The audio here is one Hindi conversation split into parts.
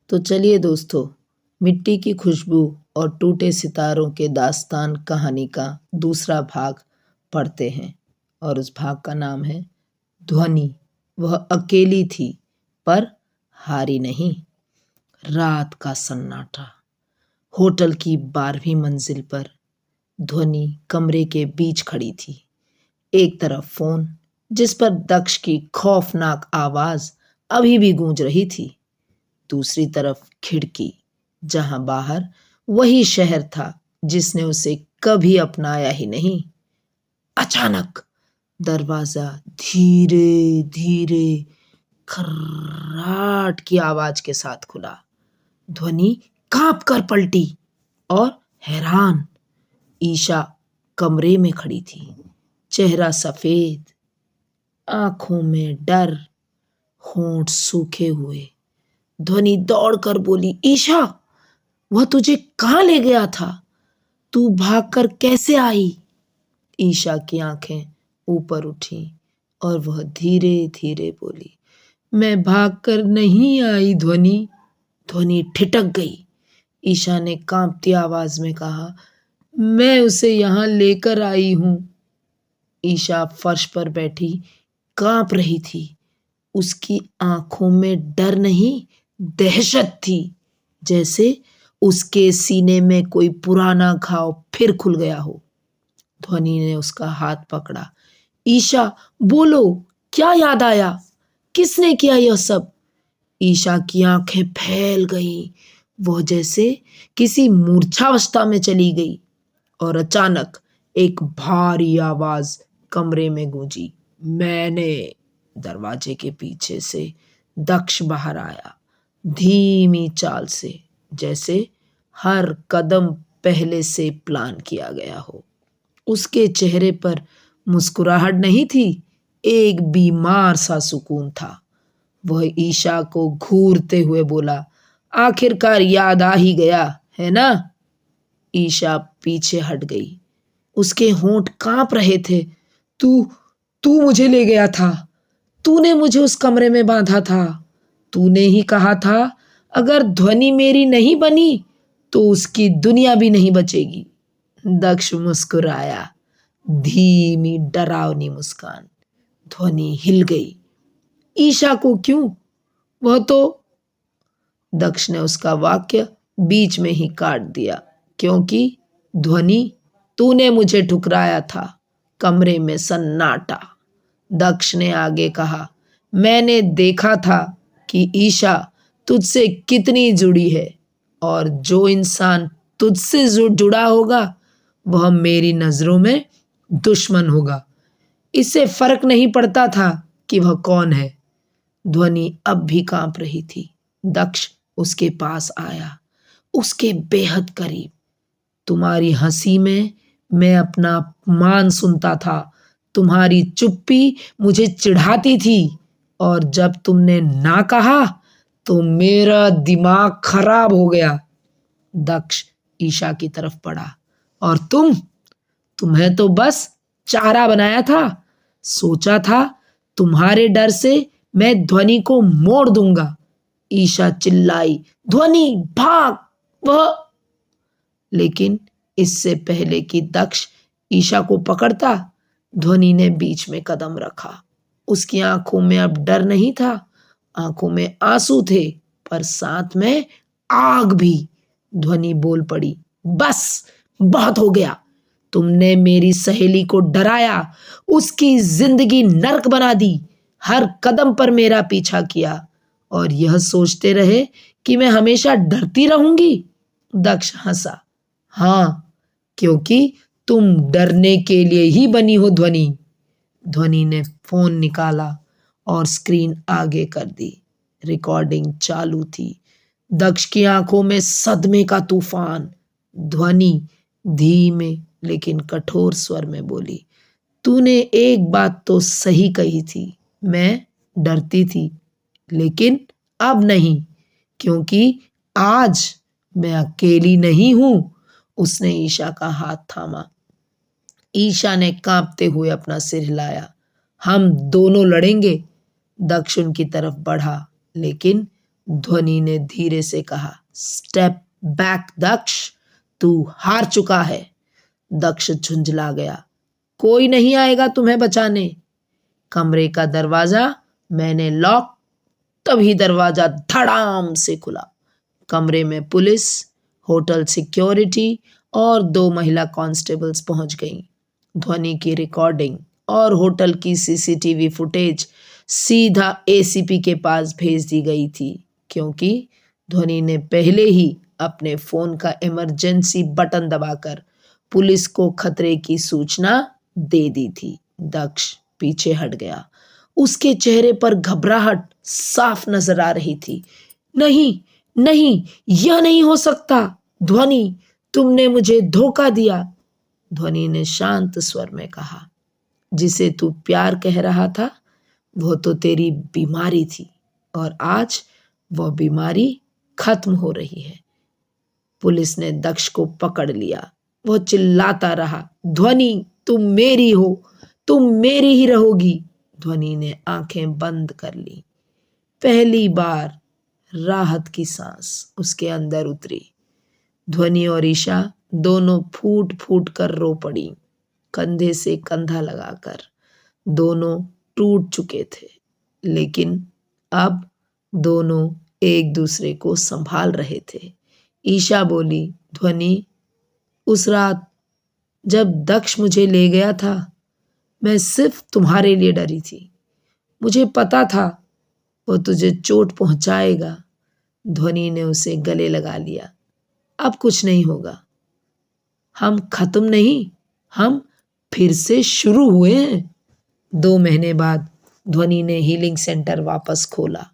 तो चलिए दोस्तों, मिट्टी की खुशबू और टूटे सितारों के दास्तान कहानी का दूसरा भाग पढ़ते हैं। और उस भाग का नाम है ध्वनि। वह अकेली थी पर हारी नहीं। रात का सन्नाटा। होटल की 12वीं मंजिल पर ध्वनि कमरे के बीच खड़ी थी। एक तरफ फोन, जिस पर दक्ष की खौफनाक आवाज अभी भी गूंज रही थी। दूसरी तरफ खिड़की, जहां बाहर वही शहर था जिसने उसे कभी अपनाया ही नहीं। अचानक दरवाजा धीरे धीरे खर्राट की आवाज के साथ खुला। ध्वनि कांप कर पलटी और हैरान। ईशा कमरे में खड़ी थी, चेहरा सफेद, आंखों में डर, होंठ सूखे हुए। ध्वनि दौड़कर बोली, ईशा, वह तुझे कहाँ ले गया था? तू भागकर कैसे आई? ईशा की आंखें ऊपर उठी और वह धीरे धीरे बोली, मैं भागकर नहीं आई ध्वनि। ध्वनि ठिठक गई। ईशा ने कांपती आवाज में कहा, मैं उसे यहां लेकर आई हूं। ईशा फर्श पर बैठी कांप रही थी। उसकी आंखों में डर नहीं, दहशत थी, जैसे उसके सीने में कोई पुराना घाव फिर खुल गया हो। ध्वनि ने उसका हाथ पकड़ा। ईशा, बोलो, क्या याद आया? किसने किया यह सब? ईशा की आंखें फैल गईं। वह जैसे किसी मूर्छावस्था में चली गई। और अचानक एक भारी आवाज कमरे में गूंजी, मैंने। दरवाजे के पीछे से दक्ष बाहर आया, धीमी चाल से, जैसे हर कदम पहले से प्लान किया गया हो। उसके चेहरे पर मुस्कुराहट नहीं थी, एक बीमार सा सुकून था। वह ईशा को घूरते हुए बोला, आखिरकार याद आ ही गया है ना? ईशा पीछे हट गई। उसके होंठ कांप रहे थे। तू तू मुझे ले गया था। तूने मुझे उस कमरे में बांधा था। तूने ही कहा था, अगर ध्वनि मेरी नहीं बनी तो उसकी दुनिया भी नहीं बचेगी। दक्ष मुस्कुराया, धीमी डरावनी मुस्कान। ध्वनि हिल गई। ईशा को क्यों? वह तो। दक्ष ने उसका वाक्य बीच में ही काट दिया, क्योंकि ध्वनि, तूने मुझे ठुकराया था। कमरे में सन्नाटा। दक्ष ने आगे कहा, मैंने देखा था कि ईशा तुझसे कितनी जुड़ी है, और जो इंसान तुझसे जुड़ा होगा वह मेरी नजरों में दुश्मन होगा। इससे फर्क नहीं पड़ता था कि वह कौन है। ध्वनि अब भी कांप रही थी। दक्ष उसके पास आया, उसके बेहद करीब। तुम्हारी हंसी में मैं अपना अपमान सुनता था। तुम्हारी चुप्पी मुझे चिढ़ाती थी, और जब तुमने ना कहा तो मेरा दिमाग खराब हो गया। दक्ष ईशा की तरफ बढ़ा। और तुम्हें तो बस चारा बनाया था। सोचा था तुम्हारे डर से मैं ध्वनि को मोड़ दूंगा। ईशा चिल्लाई, ध्वनि भाग! वह। लेकिन इससे पहले कि दक्ष ईशा को पकड़ता, ध्वनि ने बीच में कदम रखा। उसकी आंखों में अब डर नहीं था, आंखों में आंसू थे, पर साथ में आग भी। ध्वनि बोल पड़ी, बस, बहुत हो गया। तुमने मेरी सहेली को डराया, उसकी जिंदगी नर्क बना दी, हर कदम पर मेरा पीछा किया, और यह सोचते रहे कि मैं हमेशा डरती रहूंगी। दक्ष हंसा, हाँ, क्योंकि तुम डरने के लिए ही बनी हो ध्वनि। ध्वनि ने फोन निकाला और स्क्रीन आगे कर दी। रिकॉर्डिंग चालू थी। दक्ष की आंखों में सदमे का तूफान। ध्वनि धीमे लेकिन कठोर स्वर में बोली, तूने एक बात तो सही कही थी। मैं डरती थी, लेकिन अब नहीं, क्योंकि आज मैं अकेली नहीं हूं। उसने ईशा का हाथ थामा। ईशा ने कांपते हुए अपना सिर हिलाया। हम दोनों लड़ेंगे। दक्ष उनकी तरफ बढ़ा, लेकिन ध्वनि ने धीरे से कहा। स्टेप बैक दक्ष, तू हार चुका है। दक्ष झुंझला गया। कोई नहीं आएगा तुम्हें बचाने। कमरे का दरवाजा मैंने लॉक, तभी दरवाजा धड़ाम से खुला। कमरे में पुलिस, होटल सिक्योरिटी और 2 महिला कांस्टेबल्स पहुंच गईं। ध्वनि की रिकॉर्डिंग और होटल की सीसीटीवी फुटेज सीधा एसीपी के पास भेज दी गई थी, क्योंकि ध्वनि ने पहले ही अपने फोन का इमरजेंसी बटन दबाकर पुलिस को खतरे की सूचना दे दी थी। दक्ष पीछे हट गया। उसके चेहरे पर घबराहट साफ नजर आ रही थी। नहीं नहीं, यह नहीं हो सकता। ध्वनि, तुमने मुझे धोखा दिया। ध्वनि ने शांत स्वर में कहा। जिसे तू प्यार कह रहा था वो तो तेरी बीमारी थी, और आज वह बीमारी खत्म हो रही है। पुलिस ने दक्ष को पकड़ लिया। वह चिल्लाता रहा, ध्वनि तुम मेरी हो, तुम मेरी ही रहोगी। ध्वनि ने आंखें बंद कर ली। पहली बार राहत की सांस उसके अंदर उतरी। ध्वनि और ईशा दोनों फूट फूट कर रो पड़ी, कंधे से कंधा लगाकर। दोनों टूट चुके थे, लेकिन अब दोनों एक दूसरे को संभाल रहे थे। ईशा बोली, ध्वनि, उस रात जब दक्ष मुझे ले गया था, मैं सिर्फ तुम्हारे लिए डरी थी। मुझे पता था वो तुझे चोट पहुंचाएगा। ध्वनि ने उसे गले लगा लिया। अब कुछ नहीं होगा। हम खत्म नहीं, हम फिर से शुरू हुए हैं। 2 महीने बाद ध्वनि ने हीलिंग सेंटर वापस खोला।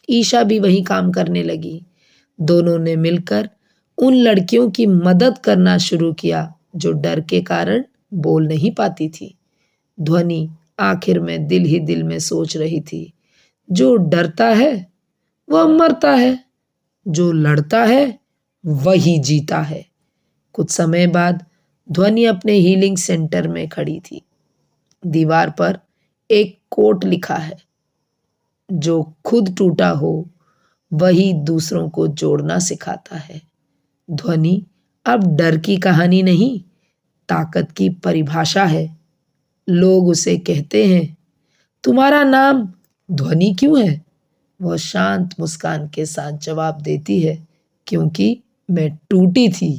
ईशा भी वहीं काम करने लगी। दोनों ने मिलकर उन लड़कियों की मदद करना शुरू किया जो डर के कारण बोल नहीं पाती थी। ध्वनि आखिर में दिल ही दिल में सोच रही थी, जो डरता है वह मरता है, जो लड़ता है वही जीता है। कुछ समय बाद ध्वनि अपने हीलिंग सेंटर में खड़ी थी। दीवार पर एक कोट लिखा है, जो खुद टूटा हो वही दूसरों को जोड़ना सिखाता है। ध्वनि अब डर की कहानी नहीं, ताकत की परिभाषा है। लोग उसे कहते हैं, तुम्हारा नाम ध्वनि क्यों है? वह शांत मुस्कान के साथ जवाब देती है, क्योंकि मैं टूटी थी,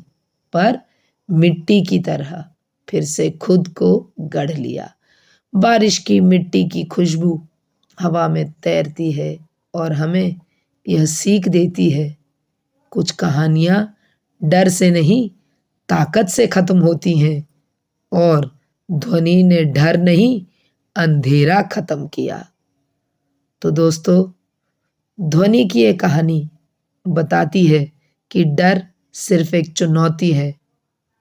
पर मिट्टी की तरह फिर से खुद को गढ़ लिया। बारिश की मिट्टी की खुशबू हवा में तैरती है और हमें यह सीख देती है, कुछ कहानियां डर से नहीं, ताकत से खत्म होती हैं। और ध्वनि ने डर नहीं, अंधेरा खत्म किया। तो दोस्तों, ध्वनि की ये कहानी बताती है कि डर सिर्फ एक चुनौती है,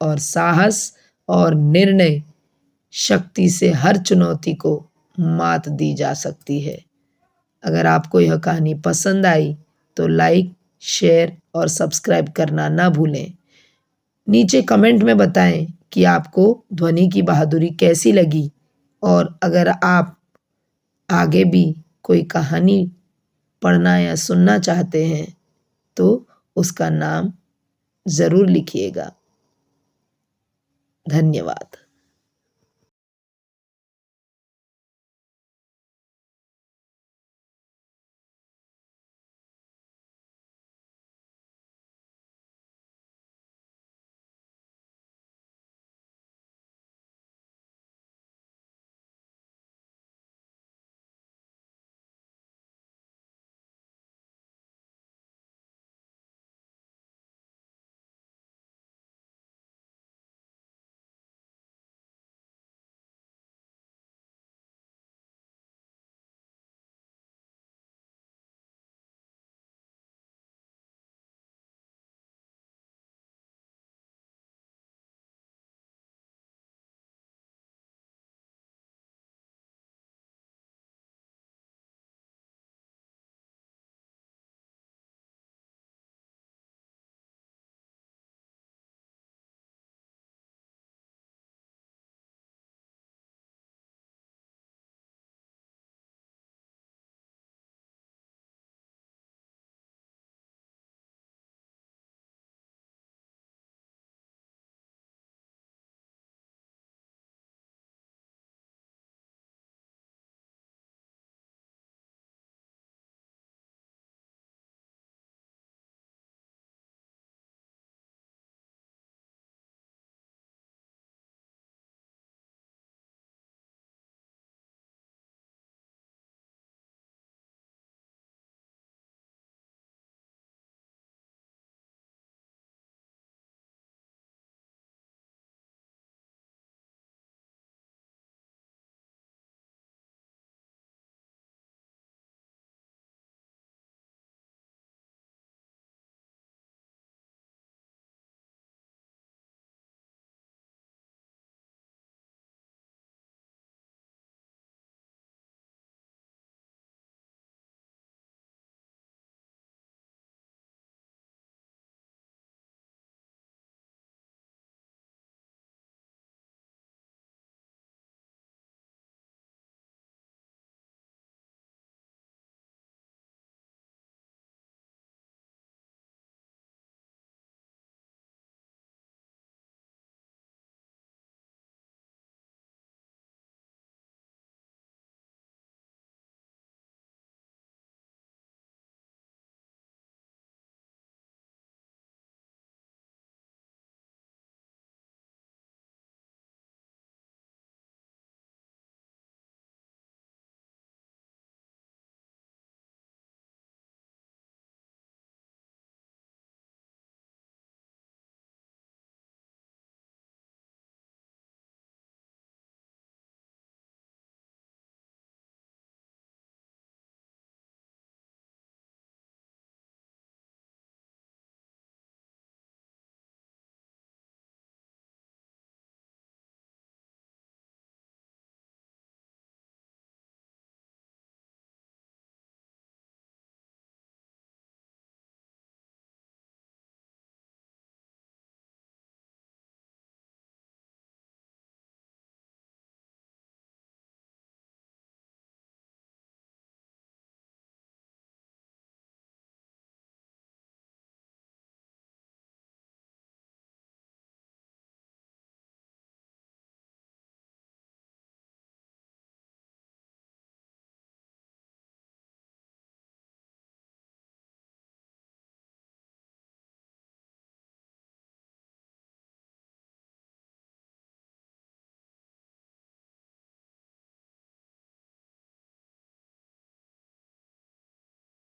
और साहस और निर्णय शक्ति से हर चुनौती को मात दी जा सकती है। अगर आपको यह कहानी पसंद आई तो लाइक, शेयर और सब्सक्राइब करना ना भूलें। नीचे कमेंट में बताएं कि आपको ध्वनि की बहादुरी कैसी लगी, और अगर आप आगे भी कोई कहानी पढ़ना या सुनना चाहते हैं तो उसका नाम ज़रूर लिखिएगा। धन्यवाद।